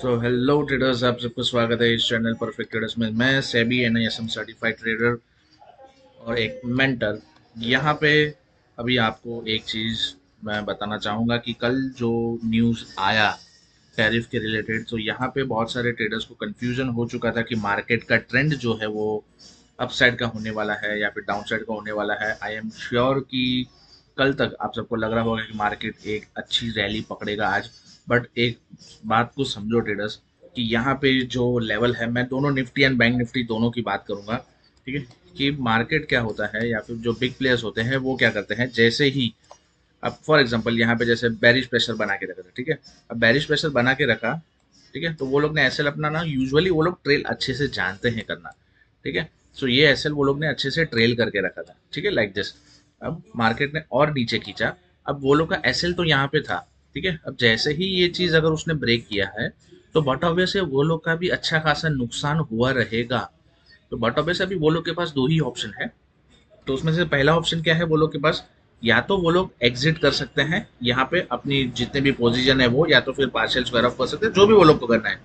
Hello traders, आप सबका स्वागत है इस चैनल परफेक्ट ट्रेडर्स में। मैं सेबी एनआईएसएम सर्टिफाइड ट्रेडर और एक मेंटर। यहाँ पे अभी आपको एक चीज़ मैं बताना चाहूँगा कि कल जो न्यूज़ आया टैरिफ के रिलेटेड, तो यहाँ पे बहुत सारे ट्रेडर्स को कंफ्यूजन हो चुका था कि मार्केट का ट्रेंड जो है वो अपसाइड का होने वाला है या फिर डाउनसाइड का होने वाला है। आई एम श्योर कि कल तक आप सबको लग रहा होगा कि मार्केट एक अच्छी रैली पकड़ेगा आज। बट एक बात को समझो ट्रेडर्स, कि यहाँ पे जो लेवल है, मैं दोनों निफ्टी एंड बैंक निफ्टी दोनों की बात करूंगा। ठीक है, कि मार्केट क्या होता है या फिर जो बिग प्लेयर्स होते हैं वो क्या करते हैं। जैसे ही अब फॉर एग्जांपल यहाँ पे जैसे बैरिश प्रेशर बना के रखा था, ठीक है, अब बैरिश प्रेशर बना के रखा, ठीक है, तो वो लोग ने एसएल अपना ना, यूजुअली वो लोग ट्रेल अच्छे से जानते हैं करना। ठीक है, सो ये एसएल वो लोग ने अच्छे से ट्रेल करके रखा था, ठीक है, लाइक दिस। अब मार्केट ने और नीचे खींचा, अब वो लोग का एसएल तो यहाँ पे था, ठीक है। अब जैसे ही ये चीज अगर उसने ब्रेक किया है, तो बट ऑब्वियस है वो लोग का भी अच्छा खासा नुकसान हुआ रहेगा। तो बट ऑब्वियस अभी वो लोग के पास दो ही ऑप्शन है। तो उसमें से पहला ऑप्शन क्या है वो लोग के पास, या तो वो लोग एग्जिट कर सकते हैं यहाँ पे अपनी जितने भी पोजीशन है वो, या तो फिर पार्शियल स्क्वायर ऑफ कर सकते हैं, जो भी वो लोग को करना है।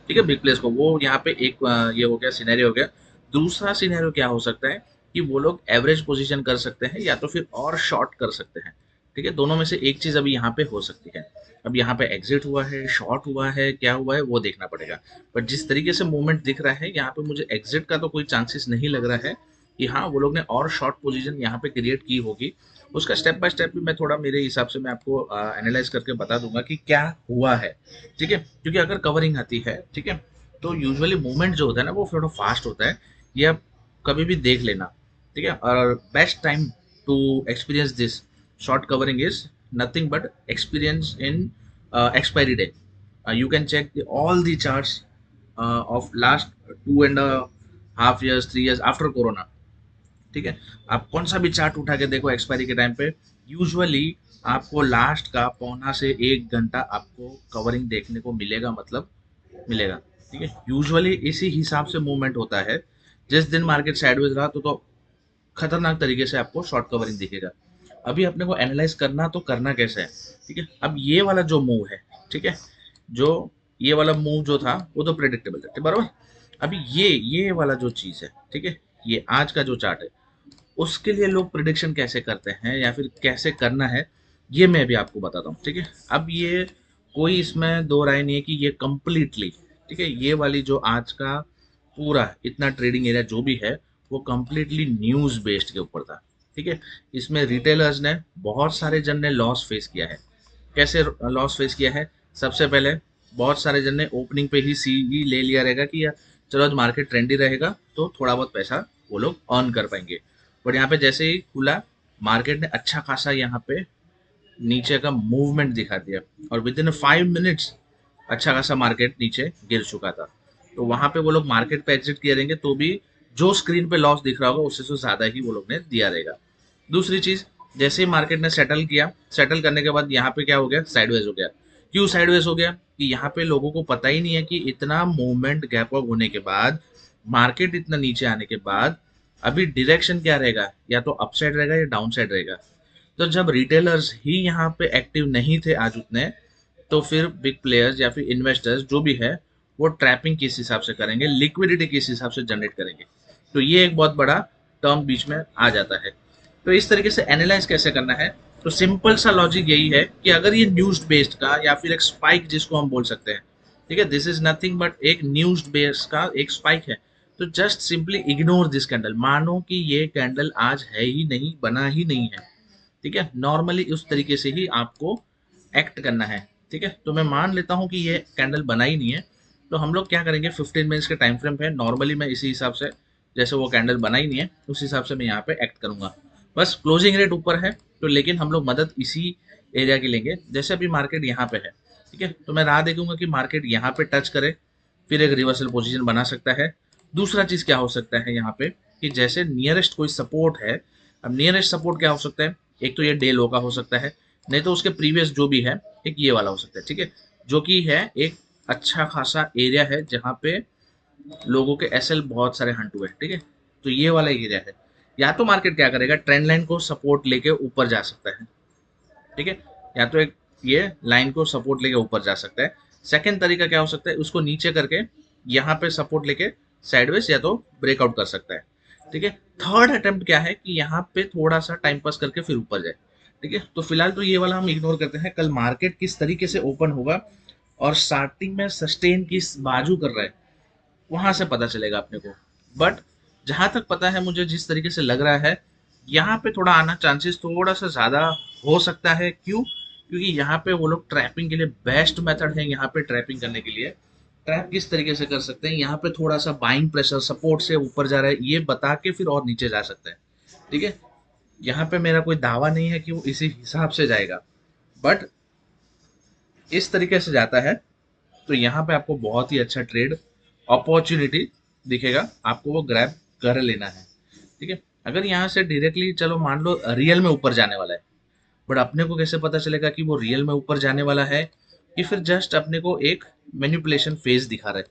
ठीक है, बिग प्लेस को वो यहाँ पे एक ये हो गया, सिनेरियो हो गया। दूसरा सिनेरियो क्या हो सकता है कि वो लोग एवरेज पोजीशन कर सकते हैं या तो फिर और शॉर्ट कर सकते हैं। ठीक है, दोनों में से एक चीज अभी यहाँ पे हो सकती है। अब यहाँ पे एग्जिट हुआ है, शॉर्ट हुआ है, क्या हुआ है वो देखना पड़ेगा। बट जिस तरीके से मूवमेंट दिख रहा है यहाँ पे, मुझे एग्जिट का तो कोई चांसेस नहीं लग रहा है कि हाँ वो लोग ने और शॉर्ट पोजीशन यहाँ पे क्रिएट की होगी। उसका स्टेप बाय स्टेप भी मैं थोड़ा मेरे हिसाब से मैं आपको एनालाइज करके बता दूंगा कि क्या हुआ है। ठीक है, क्योंकि अगर कवरिंग आती है, ठीक है, तो यूजुअली मूवमेंट जो होता है ना वो थोड़ा फास्ट होता है। ये आप कभी भी देख लेना। ठीक है, और best time to experience this short covering is nothing but experience in expiry day. You can check all the charts of last 2.5 years, 3 years after corona। ठीक है, आप कौन सा भी चार्ट उठा के देखो एक्सपायरी के टाइम पे, यूजुअली आपको लास्ट का पौना से 1 घंटा आपको कवरिंग देखने को मिलेगा, मतलब मिलेगा। ठीक है, यूजुअली इसी हिसाब से मूवमेंट होता है। जिस दिन मार्केट साइडवेज रहा तो खतरनाक तरीके से आपको शॉर्ट कवरिंग दिखेगा। अभी अपने को एनालाइज करना तो करना कैसे है। ठीक है, अब ये वाला जो मूव है, ठीक है, जो ये वाला मूव जो था वो तो प्रेडिक्टेबल था, बराबर। अभी ये वाला जो चीज है, ठीक है, ये आज का जो चार्ट है, उसके लिए लोग प्रिडिक्शन कैसे करते हैं या फिर कैसे करना है, ये मैं भी आपको बताता हूँ। ठीक है, अब ये कोई इसमें दो राय नहीं है कि ये कंप्लीटली, ठीक है, ये वाली जो आज का पूरा इतना ट्रेडिंग एरिया जो भी है वो कंप्लीटली न्यूज बेस्ड के ऊपर था। ठीक है, इसमें रिटेलर्स ने, बहुत सारे जन ने लॉस फेस किया है। कैसे लॉस फेस किया है? सबसे पहले बहुत सारे जन ने ओपनिंग पे ही सी ही ले लिया रहेगा कि यार चलो आज मार्केट ट्रेंडी रहेगा तो थोड़ा बहुत पैसा वो लोग अर्न कर पाएंगे। बट यहाँ पे जैसे ही खुला, मार्केट ने अच्छा खासा यहाँ पे नीचे का मूवमेंट दिखा दिया, और विद इन 5 मिनट्स अच्छा खासा मार्केट नीचे गिर चुका था। तो वहां पे वो लोग मार्केट पे एग्जिट किए रहेंगे तो भी जो स्क्रीन पे लॉस दिख रहा होगा उससे तो ज्यादा ही वो लोग ने दिया रहेगा। दूसरी चीज, जैसे ही मार्केट ने सेटल किया, सेटल करने के बाद यहाँ पे क्या हो गया, साइडवेज हो गया। क्यों साइडवेज हो गया? कि यहाँ पे लोगों को पता ही नहीं है कि इतना मूवमेंट गैप अप होने के बाद, मार्केट इतना नीचे आने के बाद अभी डायरेक्शन क्या रहेगा, या तो अपसाइड रहेगा या डाउन साइड रहेगा। तो जब रिटेलर्स ही यहाँ पे एक्टिव नहीं थे आज उतने, तो फिर बिग प्लेयर्स या फिर इन्वेस्टर्स जो भी है वो ट्रैपिंग किस हिसाब से करेंगे, लिक्विडिटी किस हिसाब से जनरेट करेंगे। तो ये एक बहुत बड़ा टर्म बीच में आ जाता है। तो इस तरीके से एनालाइज कैसे करना है, तो सिंपल सा लॉजिक यही है कि अगर ये न्यूज बेस्ड का या फिर एक स्पाइक जिसको हम बोल सकते हैं, ठीक है, दिस इज नथिंग बट एक न्यूज बेस्ड का एक स्पाइक है, तो just simply ignore this candle, मानो कि ये कैंडल आज है ही नहीं, बना ही नहीं है। ठीक है, नॉर्मली उस तरीके से ही आपको एक्ट करना है। ठीक है, तो मैं मान लेता हूँ कि ये कैंडल बना ही नहीं है, तो हम लोग क्या करेंगे, 15 मिनट्स के टाइम फ्रेम पे नॉर्मली मैं इसी हिसाब से, जैसे वो कैंडल बना ही नहीं है उस हिसाब से मैं यहाँ पे एक्ट करूंगा। बस क्लोजिंग रेट ऊपर है तो, लेकिन हम लोग मदद इसी एरिया की लेंगे। जैसे अभी मार्केट यहाँ पे है, ठीक है, तो मैं राह देखूंगा कि मार्केट यहाँ पे टच करे, फिर एक रिवर्सल पोजीशन बना सकता है। दूसरा चीज क्या हो सकता है यहाँ पे, कि जैसे नियरेस्ट कोई सपोर्ट है। अब नियरेस्ट सपोर्ट क्या हो सकता है, एक तो ये डे लो का हो सकता है, नहीं तो उसके प्रीवियस जो भी है एक ये वाला हो सकता है। ठीक है, जो कि है एक अच्छा खासा एरिया है जहाँ पे लोगों के एसएल बहुत सारे हंट हुए हैं। ठीक है, तो ये वाला एरिया है। या तो मार्केट क्या करेगा, ट्रेंड लाइन को सपोर्ट लेके ऊपर जा सकता है। ठीक है, या तो एक ये लाइन को सपोर्ट लेके ऊपर जा सकता है, सेकंड तरीका क्या हो सकता है, उसको नीचे करके यहाँ पे सपोर्ट लेके साइडवेज या तो ब्रेकआउट कर सकता है। ठीक है, थर्ड अटेम्प्ट क्या है कि यहाँ पे थोड़ा सा टाइम पास करके फिर ऊपर जाए। ठीक है, तो फिलहाल तो ये वाला हम इग्नोर करते हैं, कल मार्केट किस तरीके से ओपन होगा और स्टार्टिंग में सस्टेन किस बाजू कर रहा है वहां से पता चलेगा अपने को। बट जहां तक पता है मुझे, जिस तरीके से लग रहा है, यहाँ पे थोड़ा आना चांसेस थोड़ा सा ज्यादा हो सकता है। क्यों? क्योंकि यहाँ पे वो लोग ट्रैपिंग के लिए बेस्ट मेथड है, यहाँ पे ट्रैपिंग करने के लिए ट्रैप किस तरीके से कर सकते हैं, यहाँ पे थोड़ा सा बाइंग प्रेशर सपोर्ट से ऊपर जा रहा है ये बता के फिर और नीचे जा सकता है। ठीक है, यहाँ पे मेरा कोई दावा नहीं है कि वो इसी हिसाब से जाएगा, बट इस तरीके से जाता है तो यहाँ पे आपको बहुत ही अच्छा ट्रेड अपॉर्चुनिटी दिखेगा, आपको वो ग्रैब कर लेना है। ठीक है, अगर यहाँ से डायरेक्टली चलो मान लो रियल में ऊपर जाने वाला है, बट अपने को कैसे पता चलेगा कि वो रियल में ऊपर जाने वाला है कि फिर जस्ट अपने को एक मैनिपुलेशन फेज दिखा रहा है?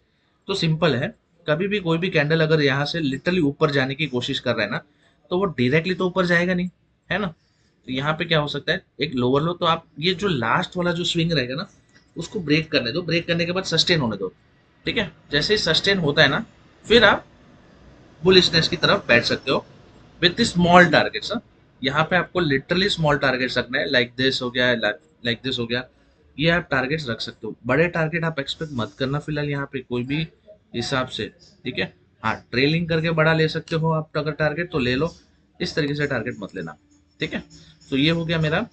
तो सिंपल है, कभी भी कोई भी कैंडल अगर यहाँ से लिटरली ऊपर जाने की कोशिश कर रहा है ना, तो वो डायरेक्टली तो ऊपर जाएगा नहीं, है ना। तो यहाँ पे क्या हो सकता है, एक लोअर लो, तो आप ये जो लास्ट वाला जो स्विंग रहेगा ना उसको ब्रेक करने दो, ब्रेक करने के बाद सस्टेन होने दो। ठीक है, जैसे ही सस्टेन होता है ना, फिर आप बुलिशनेस की तरफ बैठ सकते हो विथ स्मॉल टारगेट्स। यहाँ पे आपको लिटरली स्मॉल टारगेट्स रखना है, लाइक दिस हो गया, लाइक दिस हो गया, ये आप टारगेट्स रख सकते हो। बड़े टारगेट आप एक्सपेक्ट मत करना फिलहाल यहाँ पे कोई भी हिसाब से। ठीक है, हाँ ट्रेलिंग करके बड़ा ले सकते हो आप, अगर टारगेट तो ले लो, इस तरीके से टारगेट मत लेना। ठीक है, तो ये हो गया मेरा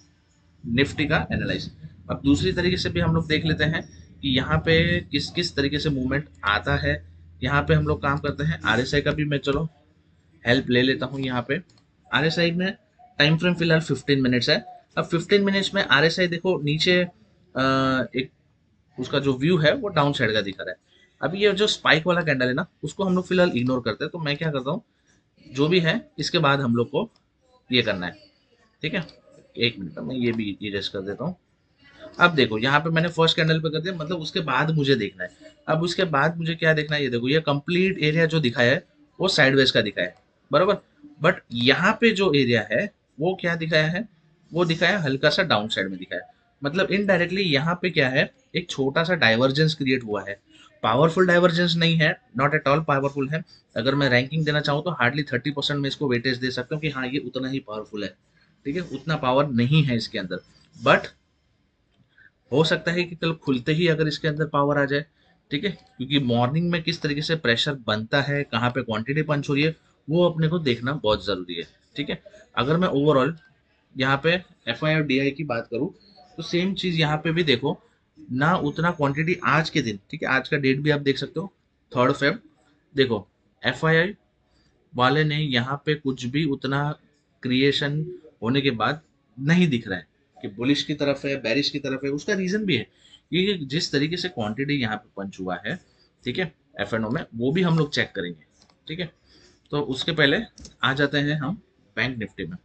निफ्टी का एनालाइज। अब दूसरी तरीके से भी हम लोग देख लेते हैं कि यहाँ पे किस किस तरीके से मूवमेंट आता है। यहाँ पे हम लोग काम करते हैं आरएसआई का भी, मैं चलो हेल्प ले लेता हूँ। यहाँ पे आरएसआई में टाइम फ्रेम फिलहाल 15 मिनट्स है। अब 15 मिनट्स में आरएसआई देखो नीचे एक उसका जो व्यू है वो डाउन साइड का दिखा रहा है। अभी ये जो स्पाइक वाला कैंडल है ना, उसको हम लोग फिलहाल इग्नोर करते हैं। तो मैं क्या करता हूँ, जो भी है इसके बाद हम लोग को ये करना है। ठीक है, एक मिनट मैं ये भी इरेज कर देता हूँ। अब देखो यहाँ पे मैंने फर्स्ट कैंडल पे कर दिया, मतलब उसके बाद मुझे देखना है। अब उसके बाद मुझे क्या देखना है, ये देखो ये कंप्लीट एरिया जो दिखाया है वो साइडवेज का दिखाया है, बराबर। बट यहाँ पे जो एरिया है वो क्या दिखाया है, वो दिखाया हल्का सा डाउन साइड में दिखाया है। मतलब इनडायरेक्टली यहाँ पे क्या है, एक छोटा सा डाइवर्जेंस क्रिएट हुआ है। पावरफुल डाइवर्जेंस नहीं है, नॉट एट ऑल पावरफुल है। अगर मैं रैंकिंग देना चाहूँ तो हार्डली 30% में इसको वेटेज दे सकता हूँ कि हाँ ये उतना ही पावरफुल है। ठीक है, उतना पावर नहीं है इसके अंदर, बट हो सकता है कि कल खुलते ही अगर इसके अंदर पावर आ जाए। ठीक है, क्योंकि मॉर्निंग में किस तरीके से प्रेशर बनता है, कहाँ पे क्वांटिटी पंच हो रही है, वो अपने को देखना बहुत जरूरी है। ठीक है, अगर मैं ओवरऑल यहाँ पे एफ आई और डी आई की बात करूँ तो सेम चीज यहाँ पे भी देखो ना, उतना क्वांटिटी आज के दिन, ठीक है आज का डेट भी आप देख सकते हो 3 फेब। देखो एफ आई आई वाले ने यहाँ पे कुछ भी उतना क्रिएशन होने के बाद नहीं दिख रहा है कि बुलिश की तरफ है बैरिश की तरफ है। उसका रीजन भी है ये जिस तरीके से क्वांटिटी यहाँ पे पंच हुआ है, ठीक है एफ एन ओ में, वो भी हम लोग चेक करेंगे। ठीक है, तो उसके पहले आ जाते हैं हम बैंक निफ्टी में।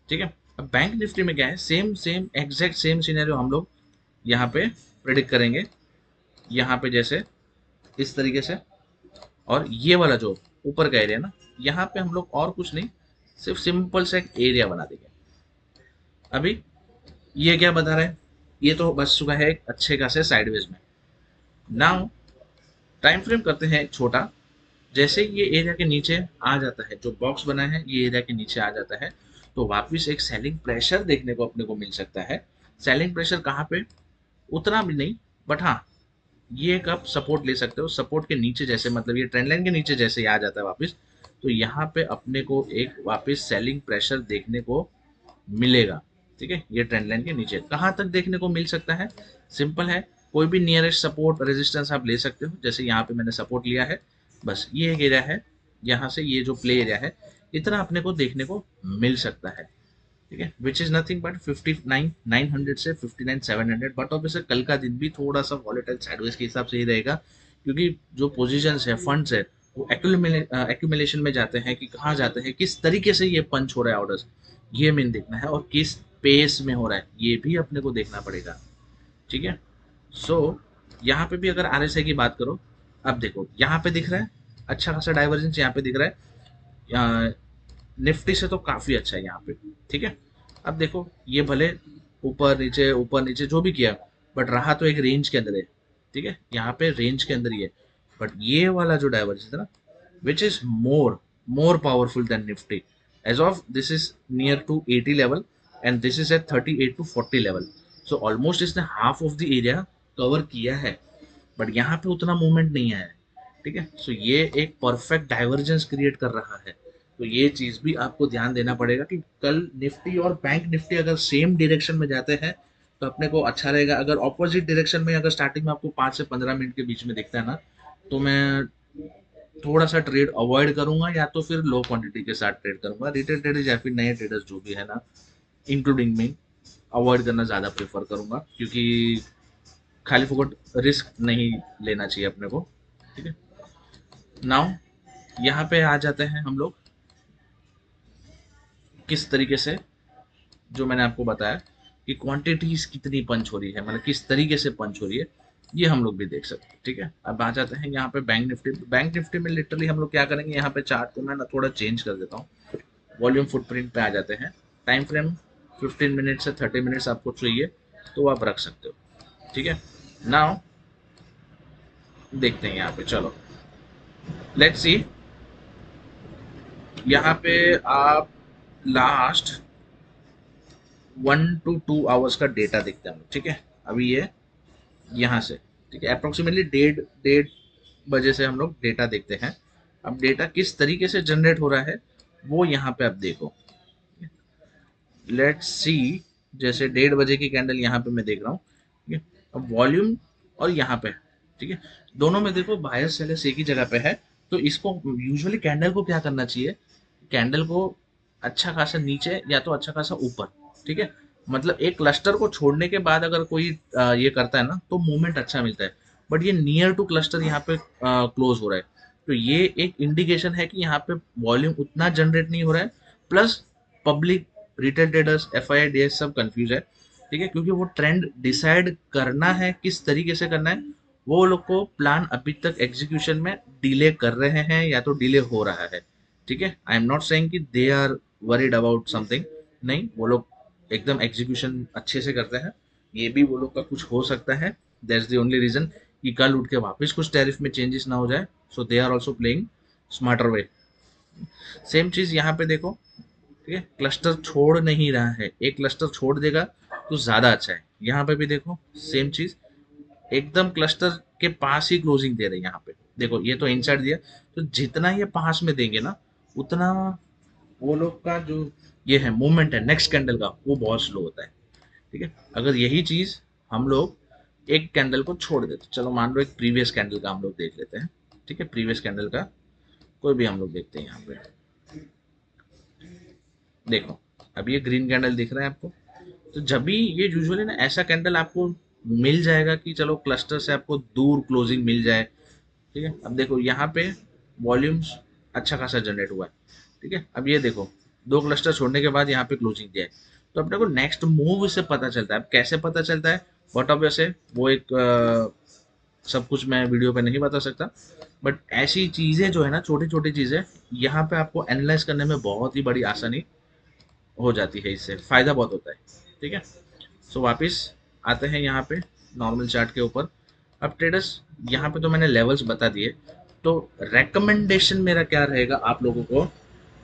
ठीक है, अब बैंक निफ्टी में क्या है, same same exact same scenario हम लोग यहाँ पे प्रिडिक्ट करेंगे। यहाँ पे जैसे इस तरीके से, और ये वाला जो ऊपर का एरिया ना, यहाँ पे हम लोग और कुछ नहीं, सिर्फ सिंपल से एक एरिया बना देंगे। अभी ये क्या बता रहा है, ये तो बच चुका है एक अच्छे खासे साइडवेज में। नाउ टाइम फ्रेम करते हैं एक छोटा। जैसे ये एरिया के नीचे आ जाता है, जो बॉक्स बना है ये एरिया के नीचे आ जाता है, तो वापस एक सेलिंग प्रेशर देखने को अपने को मिल सकता है। सेलिंग प्रेशर कहाँ पे, उतना भी नहीं, बट हाँ ये एक आप सपोर्ट ले सकते हो। सपोर्ट के नीचे जैसे, मतलब ये ट्रेंड लाइन के नीचे जैसे ही आ जाता है वापस, तो यहाँ पे अपने को एक वापस सेलिंग प्रेशर देखने को मिलेगा। ठीक है, ये ट्रेंड लाइन के नीचे कहाँ तक देखने को मिल सकता है, सिंपल है, कोई भी नियरेस्ट सपोर्ट रेजिस्टेंस आप ले सकते हो। जैसे यहाँ पे मैंने सपोर्ट लिया है, बस ये एक एरिया है, यहाँ से ये जो प्ले एरिया है इतना अपने को देखने को मिल सकता है। ठीक है, विच इज नथिंग बट 59,900 से 59,700। बट ऑब्वियसली कल का दिन भी थोड़ा सा वॉलेटाइल साइडवेज के हिसाब से ही रहेगा, क्योंकि जो पोजीशंस है फंड्स है वो एक्यूमुलेशन में जाते हैं कि कहाँ जाते हैं, किस तरीके से ये पंच हो रहा है ऑर्डर्स, ये मेन देखना है, और किस पेस में हो रहा है ये भी अपने को देखना पड़ेगा। ठीक है, सो यहाँ पे भी अगर आरएसआई की बात करो, अब देखो यहाँ पे दिख रहा है अच्छा खासा डाइवर्जेंस, यहाँ पे दिख रहा है निफ्टी से तो काफी अच्छा है यहाँ पे। ठीक है, अब देखो ये भले ऊपर नीचे जो भी किया, बट रहा तो एक रेंज के अंदर है। ठीक है, यहाँ पे रेंज के अंदर ही है। बट ये वाला जो डाइवर्जेंस है ना, which is more powerful than Nifty, as of this is near to 80 level and this is at 38 to 40 level. So almost इसने half of the area cover किया है, बट यहाँ पे उतना मूवमेंट नहीं आया है। ठीक है, सो ये एक परफेक्ट डाइवर्जेंस क्रिएट कर रहा है। तो ये चीज भी आपको ध्यान देना पड़ेगा कि कल निफ्टी और बैंक निफ्टी अगर सेम डायरेक्शन में जाते हैं तो अपने को अच्छा रहेगा। अगर ऑपोजिट डायरेक्शन में, अगर स्टार्टिंग में आपको 5 से 15 मिनट के बीच में दिखता है ना, तो मैं थोड़ा सा ट्रेड अवॉइड करूंगा, या तो फिर लो क्वांटिटी के साथ ट्रेड करूंगा। रिटेल ट्रेडर्स या फिर नए ट्रेडर्स जो भी है ना, इंक्लूडिंग मी, अवॉइड करना ज़्यादा प्रेफर करूंगा, क्योंकि खाली फुकट रिस्क नहीं लेना चाहिए अपने को। ठीक है, नाउ यहाँ पे आ जाते हैं हम लोग किस तरीके से, जो मैंने आपको बताया कि क्वांटिटीज कितनी पंच हो रही है, मतलब किस तरीके से पंच हो रही है, ये हम लोग भी देख सकते हैं। ठीक है, अब आ जाते हैं यहाँ पे बैंक निफ्टी। बैंक निफ्टी में लिटरली हम लोग क्या करेंगे, यहाँ पे चार्ट को मैं ना थोड़ा चेंज कर देता हूँ, वॉल्यूम फुटप्रिंट पे आ जाते हैं। टाइम फ्रेम 15 मिनट से 30 मिनट्स आपको चाहिए तो आप रख सकते हो। ठीक है, नाउ देखते हैं यहाँ पे, चलो लेट्स सी। यहाँ पे आप लास्ट 1 to 2 आवर्स का डेटा देखते हैं। ठीक है, अभी ये यहाँ से, ठीक है, अप्रोक्सीमेटली डेढ़ डेढ़ बजे से हम लोग डेटा देखते हैं। अब डेटा किस तरीके से जनरेट हो रहा है वो यहाँ पे आप देखो। लेट्स सी, जैसे 1:30 बजे की कैंडल यहाँ पे मैं देख रहा हूँ। ठीक है, अब वॉल्यूम और यहाँ पे, ठीक है, दोनों में देखो बायर सेलर्स एक ही जगह पे है। तो इसको यूजुअली कैंडल को क्या करना चाहिए, कैंडल को अच्छा खासा नीचे या तो अच्छा खासा ऊपर। ठीक है, मतलब एक क्लस्टर को छोड़ने के बाद अगर कोई ये करता है ना तो मूवमेंट अच्छा मिलता है। बट ये नियर टू क्लस्टर यहाँ पे क्लोज हो रहा है, तो ये एक इंडिकेशन है कि यहाँ पे वॉल्यूम उतना जनरेट नहीं हो रहा है। Plus public, retail traders, F सब कंफ्यूज है। ठीक है, क्योंकि वो ट्रेंड डिसाइड करना है किस तरीके से करना है, वो लोग को प्लान अभी तक एग्जीक्यूशन में डिले कर रहे हैं या तो डिले हो रहा है। ठीक है, आई एम नॉट सेइंग कि they are worried about something, नहीं, वो लोग एकदम एग्जीक्यूशन अच्छे से करते हैं। ये भी वो लोग का कुछ हो सकता है, दैट्स द ओनली रीजन कि कल उठ के वापस कुछ टैरिफ में चेंजेस ना हो जाए। So they are also playing smarter way. Same चीज यहाँ पे देखो। ठीक है, क्लस्टर छोड़ नहीं रहा है, एक क्लस्टर छोड़ देगा तो ज्यादा अच्छा है। यहाँ पे भी देखो सेम चीज, एकदम क्लस्टर के पास ही क्लोजिंग दे रहे हैं। यहाँ पे देखो, ये तो इनसाइड दिया, तो जितना ये पास में देंगे ना, उतना वो लोग का जो ये है मूवमेंट है नेक्स्ट कैंडल का, वो बहुत स्लो होता है। ठीक है, अगर यही चीज हम लोग एक कैंडल को छोड़ देते, चलो मान लो एक प्रीवियस कैंडल का हम लोग देख लेते हैं। ठीक है, प्रीवियस कैंडल का कोई भी हम लोग देखते हैं। यहाँ पे देखो, अब ये ग्रीन कैंडल दिख रहा है आपको, तो जब भी ये यूजुअली ना ऐसा कैंडल आपको मिल जाएगा कि चलो क्लस्टर से आपको दूर क्लोजिंग मिल जाए। ठीक है, अब देखो यहाँ पे वॉल्यूम्स अच्छा खासा जनरेट हुआ है। ठीक है, अब ये देखो, दो क्लस्टर छोड़ने के बाद यहाँ पे क्लोजिंग दिया है, तो अपने को नेक्स्ट मूव से पता चलता है। अब कैसे पता चलता है, वट ऑफ से वो एक सब कुछ मैं वीडियो पे नहीं बता सकता, बट ऐसी चीजें जो है ना, छोटी छोटी चीजें, यहाँ पे आपको एनालाइज करने में बहुत ही बड़ी आसानी हो जाती है, इससे फायदा बहुत होता है। ठीक है, सो वापस आते हैं यहाँ पे नॉर्मल चार्ट के ऊपर। अब ट्रेडर्स, यहाँ पे तो मैंने लेवल्स बता दिए, तो रेकमेंडेशन मेरा क्या रहेगा आप लोगों को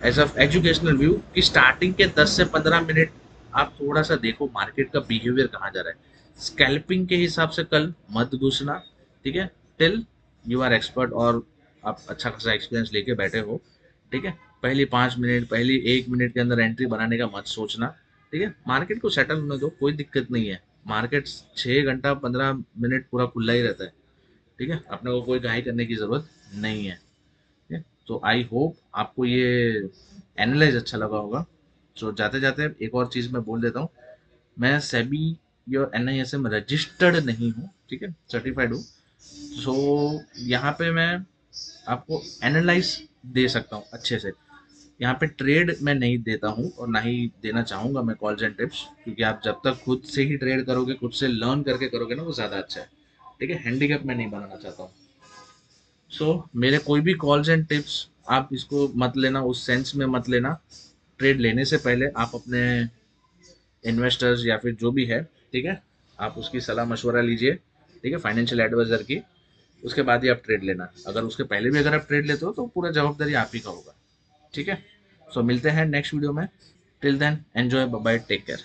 एज ऑफ एजुकेशनल व्यू, कि स्टार्टिंग के 10 से 15 मिनट आप थोड़ा सा देखो मार्केट का बिहेवियर कहाँ जा रहा है। स्कैल्पिंग के हिसाब से कल मत घुसना। ठीक है, टिल यू आर एक्सपर्ट और आप अच्छा खासा एक्सपीरियंस लेके बैठे हो। ठीक है, पहली 5 मिनट, पहली 1 मिनट के अंदर एंट्री बनाने का मत सोचना। ठीक है, मार्केट को सेटल होने दो, कोई दिक्कत नहीं है। मार्केट 6 घंटा 15 मिनट पूरा खुला ही रहता है। ठीक है, अपने को कोई गाई करने की जरूरत नहीं है। ठीक है, तो आई होप आपको ये एनालाइज अच्छा लगा होगा। सो जाते जाते एक और चीज़ मैं बोल देता हूँ, मैं सेबी या NISM रजिस्टर्ड नहीं हूँ। ठीक है, सर्टिफाइड हूँ। सो यहाँ पे मैं आपको एनालाइज दे सकता हूँ अच्छे से। यहाँ पे ट्रेड मैं नहीं देता हूँ और ना ही देना चाहूँगा मैं कॉल्स एंड टिप्स, क्योंकि आप जब तक खुद से ही ट्रेड करोगे, खुद से लर्न करके करोगे ना, वो ज़्यादा अच्छा है। ठीक है, हैंडीकैप मैं नहीं बनाना चाहता हूँ। सो मेरे कोई भी कॉल्स एंड टिप्स आप इसको मत लेना, उस सेंस में मत लेना। ट्रेड लेने से पहले आप अपने इन्वेस्टर्स या फिर जो भी है, ठीक है, आप उसकी सलाह मशवरा लीजिए। ठीक है, फाइनेंशियल एडवाइजर की। उसके बाद ही आप ट्रेड लेना। अगर उसके पहले भी अगर आप ट्रेड लेते हो तो पूरा जवाबदारी आप ही का होगा। ठीक है, सो मिलते हैं नेक्स्ट वीडियो में। Till then enjoy, bye, take care.